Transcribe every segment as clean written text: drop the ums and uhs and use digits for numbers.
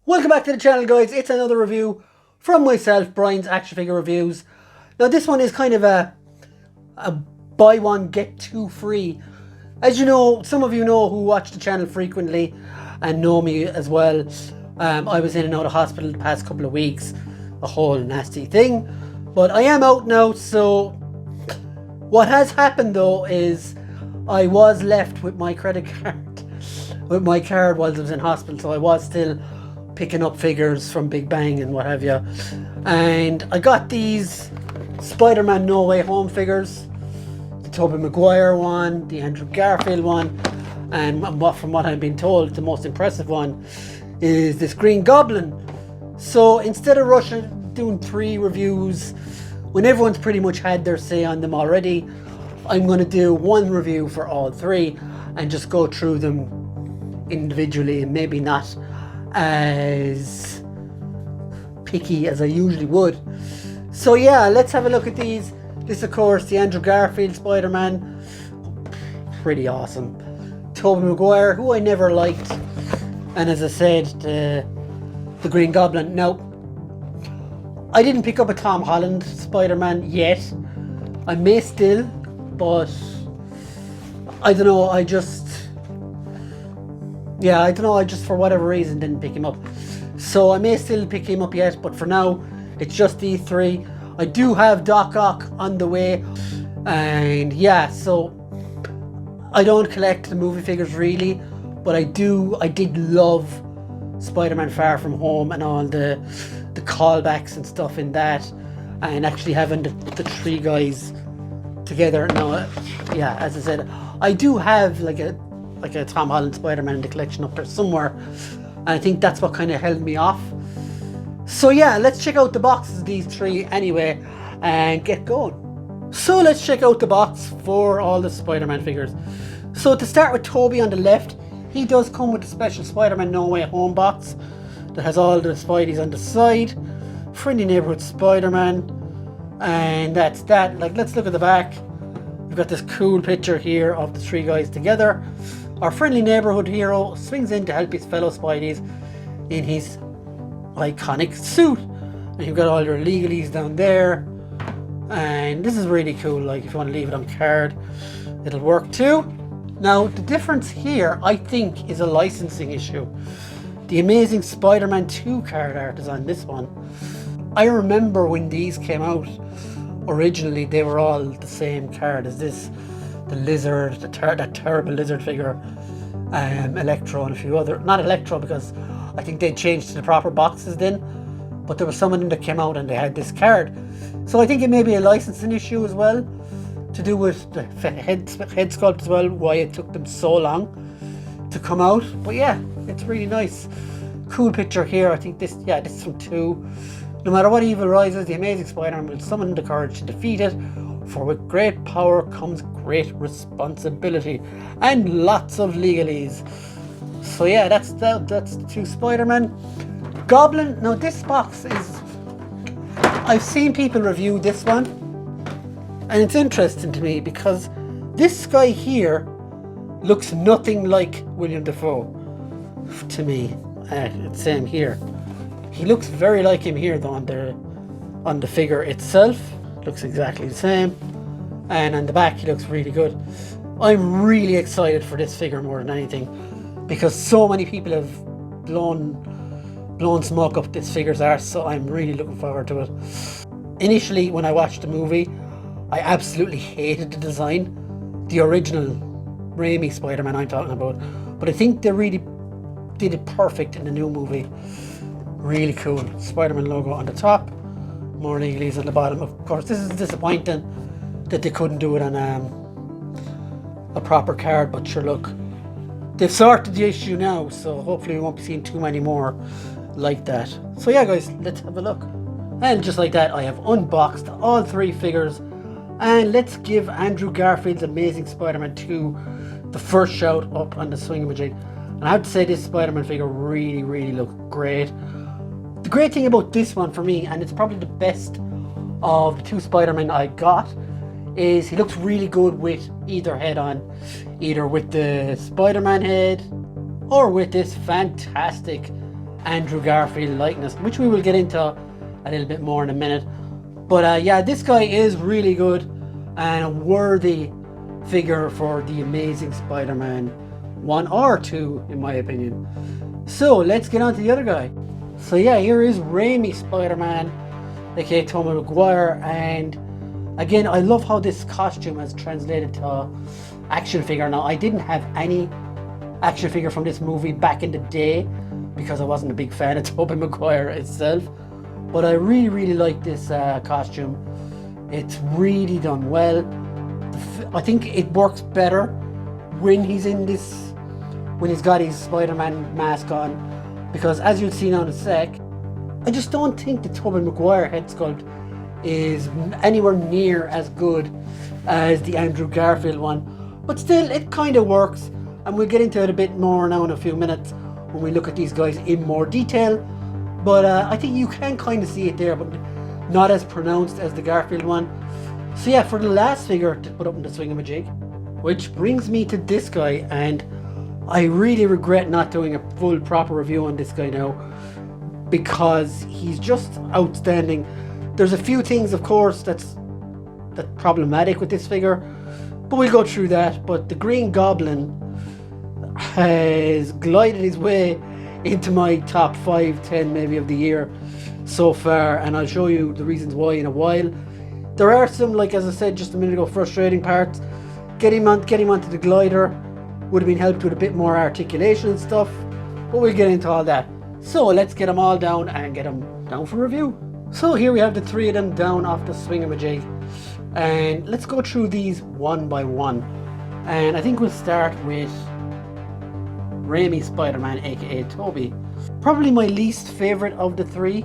Welcome back to the channel, guys. It's another review from myself, Brian's Action Figure Reviews. Now this one is kind of a buy one get two free. As you know, some of you know who watch the channel frequently and know me as well. I was in and out of hospital the past couple of weeks, a whole nasty thing, but I am out now. So what has happened though is I was left with my credit card, with my card while I was in hospital, so I was still picking up figures from Big Bang and what have you. And I got these Spider-Man No Way Home figures, the Tobey Maguire one, the Andrew Garfield one, and from what I've been told, the most impressive one is this Green Goblin. So instead of rushing doing 3 reviews when everyone's pretty much had their say on them already, I'm going to do 1 review for all 3 and just go through them individually, and maybe not as picky as I usually would. So yeah, let's have a look at these. This, of course, the Andrew Garfield Spider-Man, pretty awesome. Tobey Maguire, who I never liked, and as I said, the Green Goblin. Now, I didn't pick up a Tom Holland Spider-Man yet. I may still, but I don't know. I just for whatever reason didn't pick him up. So I may still pick him up yet, but for now, it's just these 3. I do have Doc Ock on the way, and yeah, so I don't collect the movie figures really, but I did love Spider-Man Far From Home and all the callbacks and stuff in that, and actually having the 3 guys together. Now, yeah, as I said, I do have like a Tom Holland Spider-Man in the collection up there somewhere, and I think that's what kind of held me off. So yeah, let's check out the boxes of these 3 anyway and get going. So let's check out the box for all the Spider-Man figures. So to start with Tobey on the left, he does come with a special Spider-Man No Way Home box that has all the Spideys on the side. Friendly Neighborhood Spider-Man, and that's that. Like, let's look at the back. We've got this cool picture here of the 3 guys together. Our friendly neighborhood hero swings in to help his fellow Spideys in his iconic suit. And you've got all your legalese down there. And this is really cool. Like, if you want to leave it on card, it'll work too. Now, the difference here, I think, is a licensing issue. The Amazing Spider-Man 2 card art is on this one. I remember when these came out, originally they were all the same card as this. The lizard, that terrible lizard figure, Electro, and a few other, not Electro because I think they changed to the proper boxes then, but there was some of them that came out and they had this card. So I think it may be a licensing issue as well, to do with the head sculpt as well, why it took them so long to come out. But yeah, it's really nice. Cool picture here. I think this is from 2. No matter what evil rises, the Amazing Spider-Man will summon the courage to defeat it, for with great power comes great responsibility and lots of legalese. So yeah, that's the 2 Spider-Man. Goblin, now this box is, I've seen people review this one, and it's interesting to me because this guy here looks nothing like William Dafoe to me. Same here. He looks very like him here though on the figure itself. Looks exactly the same, and on the back he looks really good. I'm really excited for this figure more than anything because so many people have blown smoke up this figure's arse, so I'm really looking forward to it. Initially, when I watched the movie, I absolutely hated the design, the original Raimi Spider-Man I'm talking about, but I think they really did it perfect in the new movie. Really cool. Spider-Man logo on the top, more legalese on the bottom. Of course, this is disappointing that they couldn't do it on a proper card, but sure, look, they've sorted the issue now, so hopefully we won't be seeing too many more like that. So yeah, guys, let's have a look. And just like that, I have unboxed all 3 figures, and let's give Andrew Garfield's Amazing Spider-Man 2 the first shout up on the swingamajig. And I have to say, this Spider-Man figure really looked great. The great thing about this one for me, and it's probably the best of the 2 Spider-Man I got, is he looks really good with either head on, either with the Spider-Man head or with this fantastic Andrew Garfield likeness, which we will get into a little bit more in a minute. But yeah, this guy is really good and a worthy figure for the Amazing Spider-Man 1 or 2, in my opinion. So let's get on to the other guy. So yeah, here is Raimi Spider-Man, aka Tobey Maguire, and again, I love how this costume has translated to action figure. Now, I didn't have any action figure from this movie back in the day because I wasn't a big fan of Tobey Maguire itself, but I really like this costume. It's really done well. I think it works better when he's in this, when he's got his Spider-Man mask on, because as you'll see now in a sec, I just don't think the Tobey Maguire head sculpt is anywhere near as good as the Andrew Garfield one, but still it kind of works, and we'll get into it a bit more now in a few minutes when we look at these guys in more detail. But I think you can kind of see it there, but not as pronounced as the Garfield one. So yeah, for the last figure to put up in the swingamajig, which brings me to this guy, and I really regret not doing a full proper review on this guy now, because he's just outstanding. There's a few things, of course, that's problematic with this figure, but we'll go through that. But the Green Goblin has glided his way into my top 5, 10 maybe of the year so far, and I'll show you the reasons why in a while. There are some, like as I said just a minute ago, frustrating parts. Getting him onto the glider would have been helped with a bit more articulation and stuff, but we'll get into all that. So let's get them all down and get them down for review. So here we have the 3 of them down off the swingamajig, and let's go through these one by one. And I think we'll start with Raimi Spider-Man, aka Tobey. Probably my least favourite of the 3,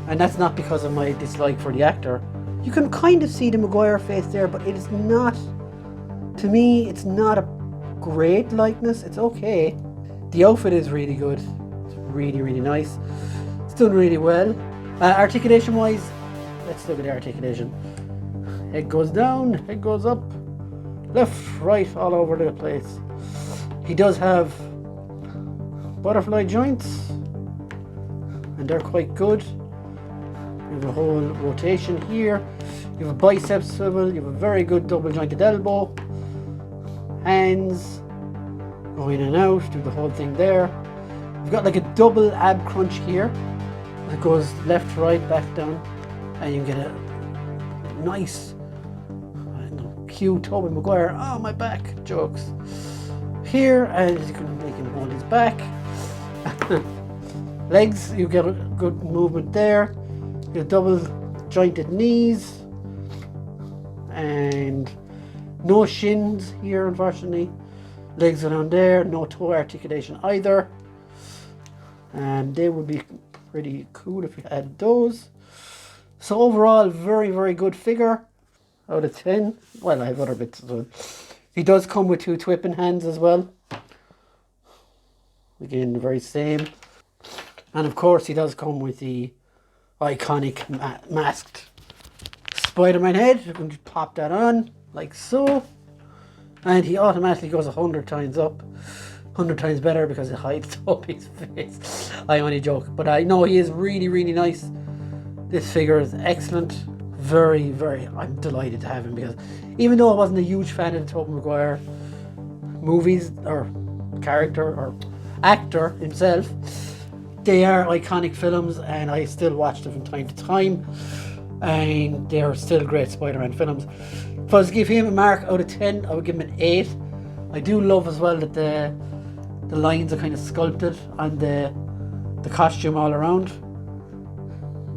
and that's not because of my dislike for the actor. You can kind of see the Maguire face there, but it is not, to me, it's not a great likeness. It's okay. The outfit is really good. It's really nice. It's done really well. Articulation wise, let's look at the articulation. Head goes down, head goes up, left, right, all over the place. He does have butterfly joints, and they're quite good. You have a whole rotation here. You have a bicep swivel. You have a very good double jointed elbow. Hands go in and out, do the whole thing there. You've got like a double ab crunch here. It goes left, right, back, down, and you get a nice, cute Tobey Maguire, oh my back jokes here, and you can make him hold his back. Legs, you get a good movement there. Your double jointed knees, and no shins here, unfortunately. Legs are down there, no toe articulation either, and they would be pretty cool if you had those. So overall, very good figure out of 10. Well, I have other bits as well. He does come with 2 whipping hands as well. Again, the very same. And of course, he does come with the iconic masked Spider-Man head. You can just pop that on like so, and he automatically goes 100 times up. 100 times better because it hides Tobey's face. I only joke, but I know he is really nice. This figure is excellent. Very, I'm delighted to have him, because even though I wasn't a huge fan of the Tobey Maguire movies or character or actor himself, they are iconic films and I still watch them from time to time, and they are still great Spider-Man films. If I was to give him a mark out of 10, I would give him an 8. I do love as well that the lines are kind of sculpted on the costume all around.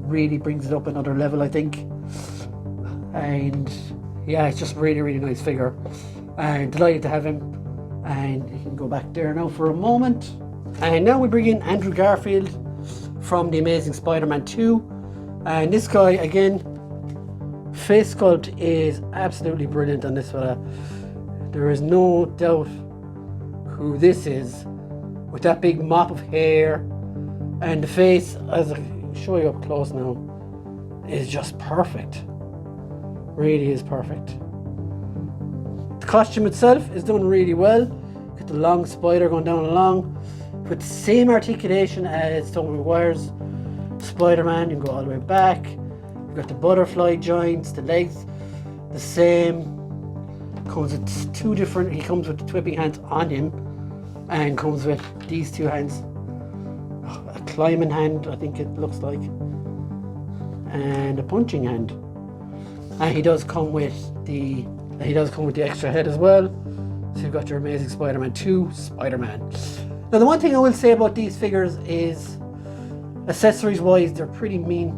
Really brings it up another level, I think. And yeah, it's just really nice figure. I'm delighted to have him. And you can go back there now for a moment. And now we bring in Andrew Garfield from The Amazing Spider-Man 2. And this guy, again, face sculpt is absolutely brilliant on this fella. There is no doubt who this is, with that big mop of hair, and the face, as I show you up close now, is just perfect. Really is perfect. The costume itself is done really well. Got the long spider going down along. with the same articulation as Tobey Maguire's Spider-Man. You can go all the way back. You've got the butterfly joints, the legs, the same. Comes with two different, he comes with the whipping hands on him, and comes with these two hands. A climbing hand, I think it looks like, and a punching hand. And he does come with the extra head as well. So you've got your Amazing Spider-Man 2 Spider-Man. Now the one thing I will say about these figures is, accessories wise, they're pretty mean.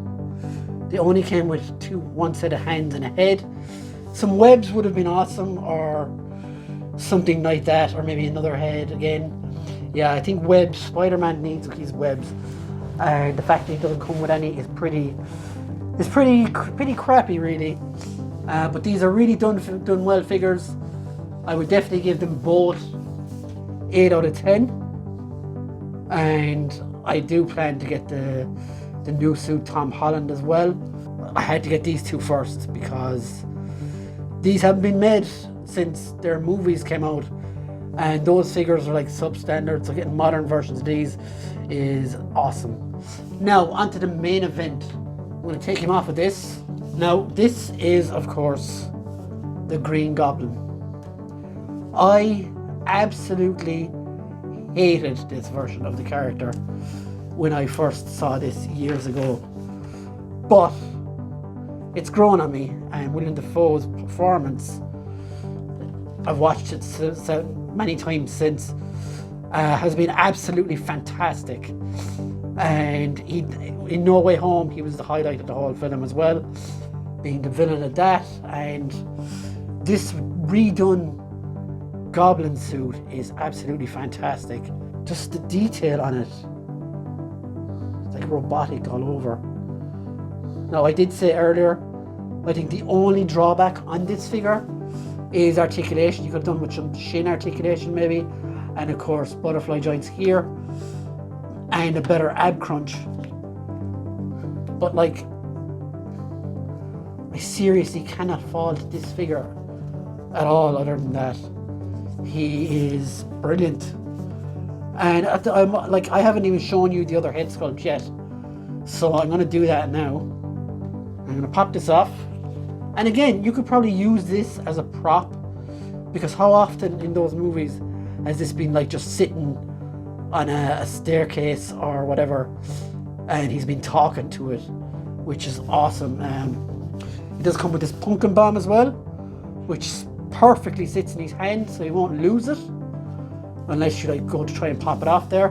They only came with one set of hands and a head. Some webs would have been awesome, or something like that, or maybe another head again. Yeah, I think webs, Spider-Man needs his webs. And the fact that he doesn't come with any is pretty crappy really. But these are really done well figures. I would definitely give them both 8 out of 10. And I do plan to get the new suit Tom Holland as well. I had to get these two first because these haven't been made since their movies came out, and those figures are like substandard, so getting modern versions of these is awesome. Now onto the main event. I'm going to take him off of this. Now this is of course the Green Goblin. I absolutely hated this version of the character when I first saw this years ago, but it's grown on me, and Willem Dafoe's performance, I've watched it so many times since, has been absolutely fantastic. And in No Way Home, he was the highlight of the whole film as well, being the villain of that. And this redone Goblin suit is absolutely fantastic. Just the detail on it, it's like robotic all over. Now I did say earlier, I think the only drawback on this figure is articulation. You could have done with some shin articulation maybe, and of course butterfly joints here, and a better ab crunch. But like, I seriously cannot fault this figure at all, other than that he is brilliant. And I haven't even shown you the other head sculpt yet, so I'm going to do that now. I'm going to pop this off. And again, you could probably use this as a prop, because how often in those movies has this been like just sitting on a staircase or whatever, and he's been talking to it, which is awesome. It does come with this pumpkin bomb as well, which perfectly sits in his hand, so he won't lose it unless you like go to try and pop it off there.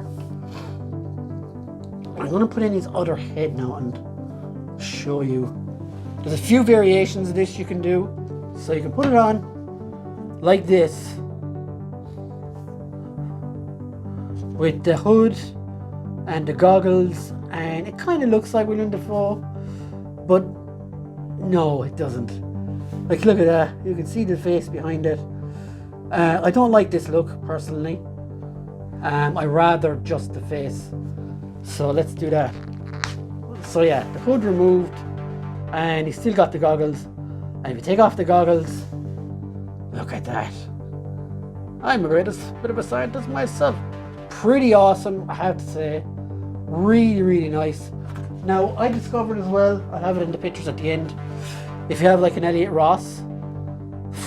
I'm going to put in his other head now and show you. There's a few variations of this you can do. So you can put it on like this, with the hood and the goggles, and it kind of looks like Willem Dafoe, but no, it doesn't. Like, look at that, you can see the face behind it. I don't like this look personally. I rather just the face. So let's do that. So yeah, the hood removed, and he's still got the goggles. And if you take off the goggles, look at that. I'm a bit of a scientist myself. Pretty awesome, I have to say. Really, really nice. Now, I discovered as well, I'll have it in the pictures at the end, if you have like an Elliot Ross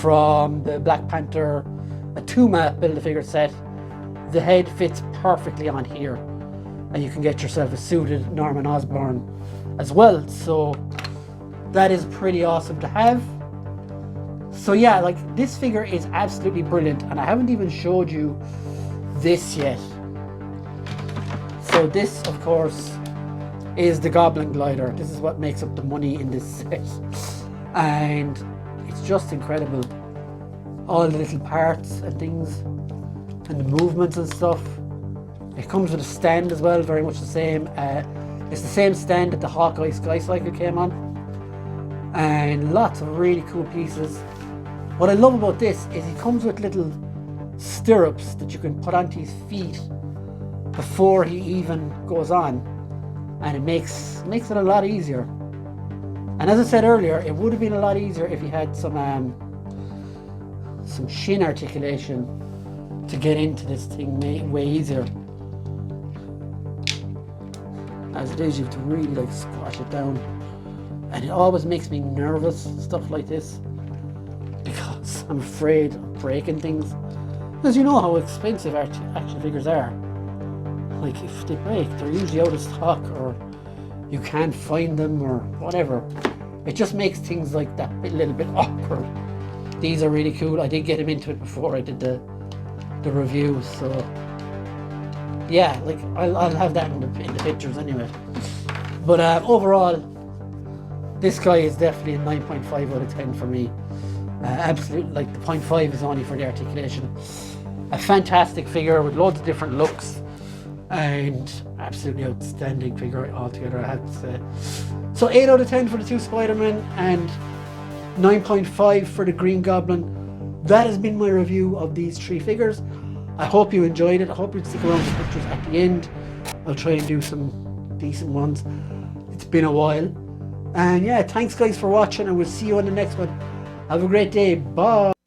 from the Black Panther, a Tuma Build-A-Figure set, the head fits perfectly on here, and you can get yourself a suited Norman Osborn as well. So that is pretty awesome to have. So yeah, like, this figure is absolutely brilliant, and I haven't even showed you this yet. So this, of course, is the Goblin Glider. This is what makes up the money in this set, and it's just incredible. All the little parts and things, and the movements and stuff. It comes with a stand as well, very much the same. It's the same stand that the Hawkeye Sky Cycle came on, and lots of really cool pieces. What I love about this is he comes with little stirrups that you can put onto his feet before he even goes on, and it makes it a lot easier. And as I said earlier, it would have been a lot easier if he had some shin articulation to get into this thing way easier. As it is, you have to really like squash it down. And it always makes me nervous, stuff like this, because I'm afraid of breaking things. Because you know how expensive action figures are. Like, if they break, they're usually out of stock, or you can't find them, or whatever. It just makes things like that a little bit awkward. These are really cool. I did get him into it before I did the review, so yeah, like I'll have that in the pictures anyway. But overall, this guy is definitely a 9.5 out of 10 for me. Absolutely, like the 0.5 is only for the articulation. A fantastic figure with loads of different looks, and absolutely outstanding figure altogether, I have to say. So 8 out of 10 for the 2 Spider-Man and 9.5 for the Green Goblin. That has been my review of these 3 figures. I hope you enjoyed it. I hope you'd stick around for pictures at the end. I'll try and do some decent ones. It's been a while. And yeah, thanks guys for watching, and we'll see you on the next one. Have a great day. Bye.